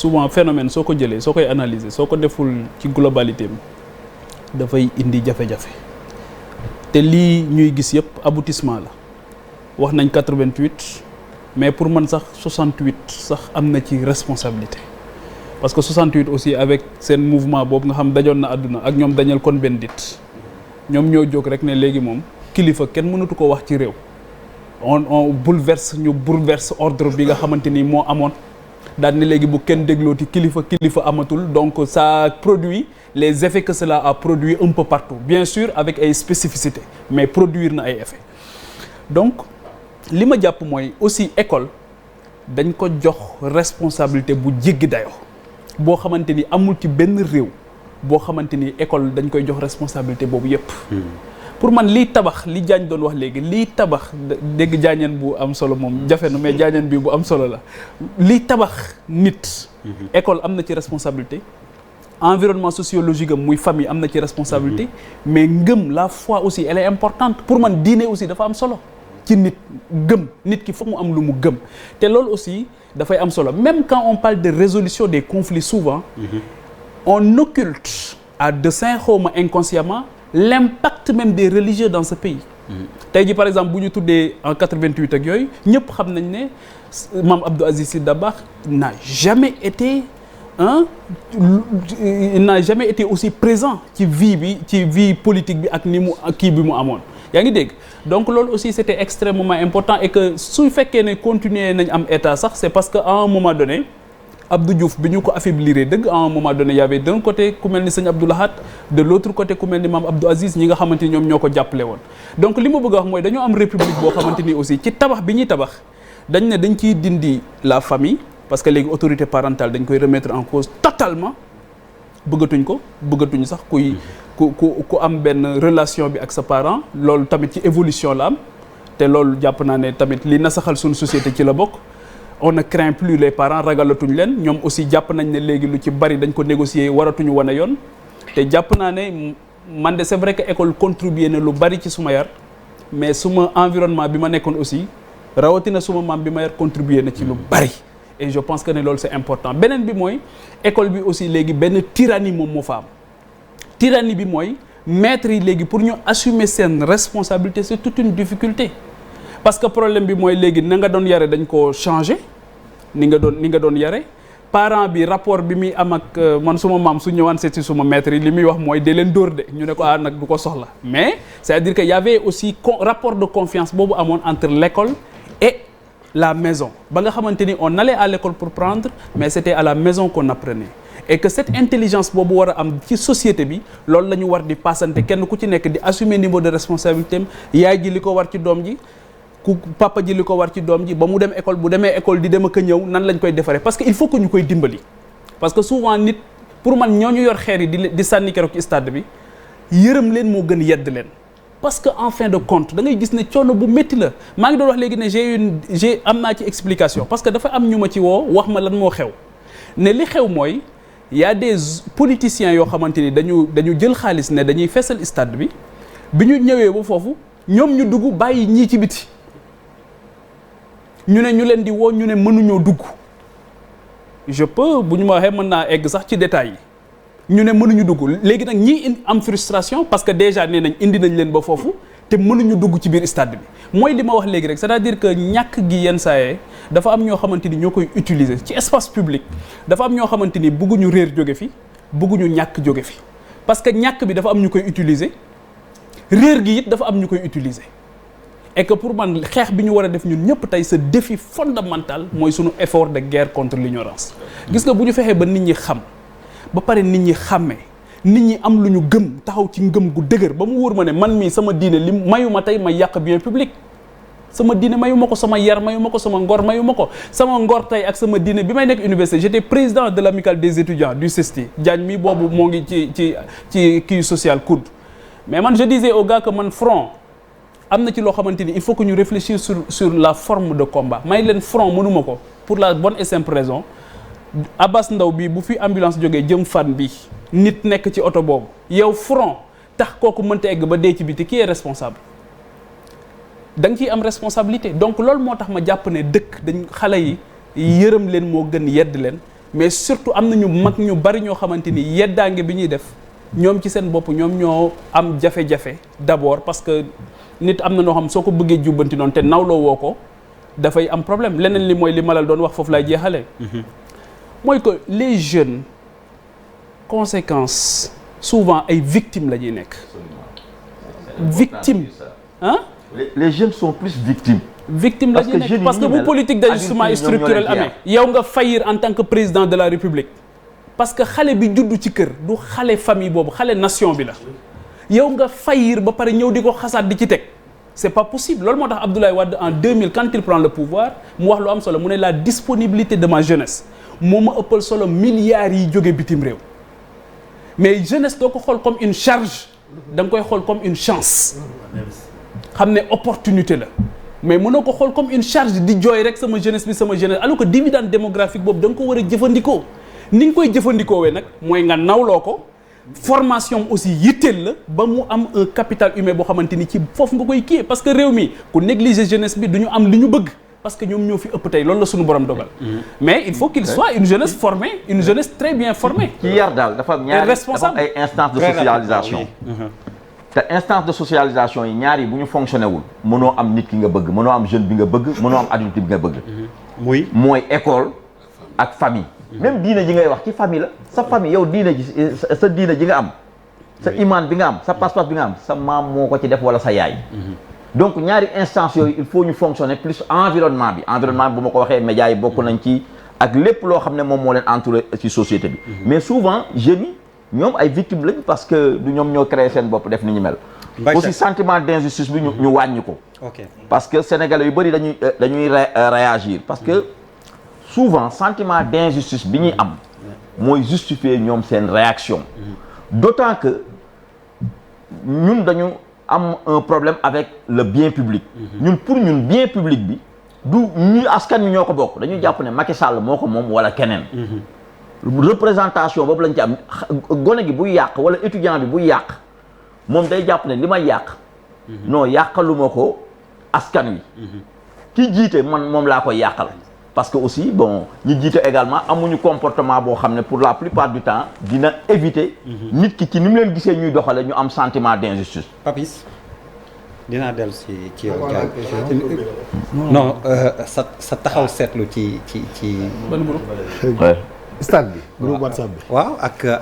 souvent phénomène soo ko jëlee soo koy analyser soo ko deful ci globalité bi dafay indi jafe-jafe te lii ñuy gis yëpp aboutissement la wax nañ 88 mais pour man sax 68 sax am na ci responsabilité parce que 68 aussi avec seen mouvement boobu nga xam dajoon na àdduna ak ñoom Daniel Cohn-Bendit ñoom ñoo jóg rek ne léegi moom kilifa kenn mënatu ko wax ci réew on bouleverse ordre bi nga xamante ni moo amoon daal ne léegi bu kenn déglooti kilifa amatul donc ça produit les effets que cela a produit un peu partout bien sûr avec ay spécificités mais produire na ay effets donc li ma jàpp mooy aussi école dañ ko jox responsabilité bu jéggi dayoo boo xamante ni amul ci benn réew boo xamante ni école dañ koy jox responsabilité boobu yépp pour man liy tabax li Diagne doon wax léegi liy tabax dégg jaañeen bu am solo moom jafe na mais jaañeen bi bu am solo la liy tabax nit école am na ci responsabilité environnement sociologique am muy famille am na ci responsabilité mais ngëm la foi aussi elle est importante pour man diine aussi dafa am solo ci nit gëm nit ki foog mu am lu mu gëm te loolu aussi dafay am solo même quand on parle de résolution des conflits souvent on occulte à dessein xawma inconsciemment l'impact même des religieux dans ce pays tey ji par exemple bu ñu tuddee en 88 ak yooyu ñëpp xam nañ ne Mame Abdou Aziz Sy Dabakh n'a jamais été aussi présent ci vie politique bi ak ni mu kii bi mu amoon yaa ngi dégg donc loolu aussi c'était extrêmement important et que su fekkee ne continuer nañ am état sax c'est parce que à un moment donné Abdou Diouf bi ñu ko affaiblir dëgg à un moment donné y avait d'un côté ku mel ni sëñ Abdou Lahad de l'autre côté ku mel ni Mame Abdou Aziz ñi nga xamante ni ñoom ñoo ko jàppale woon donc li ma bëgg a wax mooy dañoo am république boo xamante ni aussi ci tabax bi ñuy tabax dañ ne dañ ciy dindi la famille parce que léegi autorité parentale dañ koy remettre en cause totalement bëggatuñ sax ku am benn relation bi ak sa parent loolu tamit ci évolution la am te loolu jàpp naa ne tamit li nasaxal suñu société ci la bokk on ne craint plus les parents ragalatuñ leen ñoom aussi jàpp nañ ne léegi lu ci bari dañ ko négocier waratuñu wane yoon te jàpp naa ne man de c'est vrai que école contribuer na lu bari ci suma yar mais suma environnement bi ma nekkoon aussi rawatina suma maam bi ma yar contribuer na ci lu bari et je pense que ne loolu c'est important beneen bi mooy école bi aussi léegi benn tyrannie moom moo fa am tyrannie bi mooy maîtres yi léegi pour ñu assumer seen responsabilité c'est toute une difficulté parce que problème bi mooy léegi na nga doon yare dañ ko changer ni nga doon yare parent bi rapport bi muy am ak man suma maam su ñëwaan seet si suma maître yi li muy wax mooy dee leen dóor de ñu ne ko nag du ko soxla mais c'est-à-dire que y avait aussi rapport de confiance boobu amoon entre l'école et la maison ba nga xamante ni on allait à l'école pour prendre mais c'était à la maison qu'on apprenait et que cette intelligence boobu war a am ci société bi loolu la ñu war di passante kenn ku ci nekk di assumer niveau de responsabilité am yaay ji li ko war ci doom ji ku papa ji li ko war ci doom ji ba mu dem école bu demee école di dem ak a ñëw nan lañ koy defaree parce que il faut que ñu koy dimbali parce que souvent nit pour man ñoo ñu yor xeer yi di sànni keroog ci stade bi yërëm leen moo gën yedd leen parce que en fin de compte da ngay gis ne coono bu métti la maa ngi doon wax léegi ne j'ai am naa ci explication parce que dafa am ñu ma ci woo wax ma lan moo xew ne li xew mooy y a des politiciens yoo xamante ni dañu jël xaalis ne dañuy feesal stade bi ñu ñëwee ba foofu ñoom ñu dugg bàyyi ñii ci biti ñu ne ñu leen di woo ñu ne mënuñoo dugg je peux bu ñu ma waxee mën naa egg sax ci détails yi ñu ne mënuñu dugg léegi nag ñii am frustration parce que déjà nee nañ indi nañ leen ba foofu te mënuñu dugg ci biir stade bi mooy li ma wax léegi rek c'est-à-dire que ñàkk gi yenn saa yee dafa am ñoo xamante ni ñoo koy utiliser ci espace public dafa am ñoo xamante ni bëgguñu réer jóge fi bëgguñu ñàkk jóge fi parce que ñàkk bi dafa am ñu koy utiliser réer gi it dafa am ñu koy utiliser et que pour man xeex bi ñu war a def ñun ñëpp tey ce défi fondamental mooy sunu effort de guerre contre l'ignorance gis nga bu ñu fexee ba nit ñi xam ba pare nit ñi xàmmee nit ñi am lu ñu gëm taxaw ci ngëm gu dëgër ba mu wóor ma ne man mii sama diine li mayu ma tey ma yàq bien public sama diine mayu ma ko sama yar mayu ma ko sama ngor mayu ma ko sama ngor tey ak sama diine bi may nekk université j'étais président de l'amicale des étudiants du CESTI Diagne mi boobu moo ngi ci kii social COUD mais man je disais aux gars que man front am na ci loo xamante ni il faut que ñu réfléchir sur la forme de combat may leen front mënuma ko pour la bonne et simple raison Abbas Ndaw bi bu fi ambulance jógee jëm fan bi nit nekk ci oto boobu yow front tax kooku mënta egg ba dee ci biti qui est responsable da nga ciy am responsabilité donc loolu moo tax ma jàpp ne dëkk dañ xale yi yërëm leen moo gën yedd leen mais surtout am na ñu mag ñu bari ñoo xamante ni yeddaange bi ñuy def ñoom ci seen bopp ñoom ñoo am jafe-jafe d'abord parce que nit am na noo xam soo ko bëggee jubbanti noonu te nawloo woo ko dafay am problème leneen li mooy li ma la doon wax foofu laay jeexalee. mooy que les jeunes conséquences souvent ay victimes la ñuy nekk. victimes ah. les jeunes sont plus victimes. victime la ñuy nekk parce que bu politique d'ajustement structurel amee yow nga faillir en tant que président de la République parce que xale bi juddu ci kër du xale famille boobu xale nation bi la yow nga faillir ba pare ñëw di ko xasaat di ci teg c'est pas possible loolu moo tax Abdoulaye Wade en 2000 quand il prend le pouvoir mu wax lu am solo mu ne la disponibilité de ma jeunesse moo ma ëppal solo milliards yi jóge bitim réew mais jeunesse doo ko xool comme une charge da nga koy xool comme une chance xam ne opportunité la mais mënoo ko xool comme une charge di jooy rek sama jeunesse alors que dividende démographique boobu da nga ko war a jëfandikoo ni nga koy jëfandikoowee nag mooy nga nawloo ko formation aussi yitteel la ba mu am un capital humain boo xamante ni ci foofu nga koy kii parce que réew mi ku négliger jeunesse bi du ñu am li ñu bëgg parce que ñoom ñoo fi ëpp tey loolu la suñu borom dogal mais il faut qu'il soit une jeunesse formée une jeunesse très bien formée ci yar daal dafa am ñaari dafa am ay instances de socialisation te instance de socialisation yi ñaar yi bu ñu fonctionné wul mënoo am nit ki nga bëgg mënoo am jeune bi nga bëgg mënoo am adulte bi nga bëgg mooy école ak famille même diine ji ngay wax ci famille la sa famille yow diine ji sa diine ji nga am sa iman bi nga am sa pas-pas bi nga am sa maam moo ko ci def wala sa yaay donc ñaari instance yooyu il faut ñu fonctionner plus environnement bi bu ma ko waxee médias yi bokk nañ ci ak lépp loo xam ne moom moo leen entouré ci société bi mais souvent jeunes yi ñoom ay victimes lañ parce que du ñoom ñoo créé seen bopp def ni ñu mel aussi sentiment d'injustice bi ñu wàññi ko parce que sénégalais yu bëri dañuy réagir parce que souvent sentiment d'injustice bi ñuy am mooy justifier ñoom seen réaction d'autant que ñun dañu am un problème avec le bien public ñun pour ñun bien public bi du ñu askan wi ñoo ko bokk dañuy jàpp ne Macky Sall moo ko moom wala keneen représentation boobu lañ ci am gone gi buy yàq wala étudiant bi buy yàq moom day jàpp ne li may yàq non yàqaluma ko askan wi ki jiite man moom laa koy yàqal parce que aussi bon ñi jiite également amuñu comportement boo xam ne pour la plupart du temps dina éviter nit ki ci ni mu leen gisee ñuy doxale ñu am sentiment d'injustice. Papis dinaa dellu ci yow non sa taxaw seetlu ci ban groupe stade bi groupe WhatsApp bi waaw ak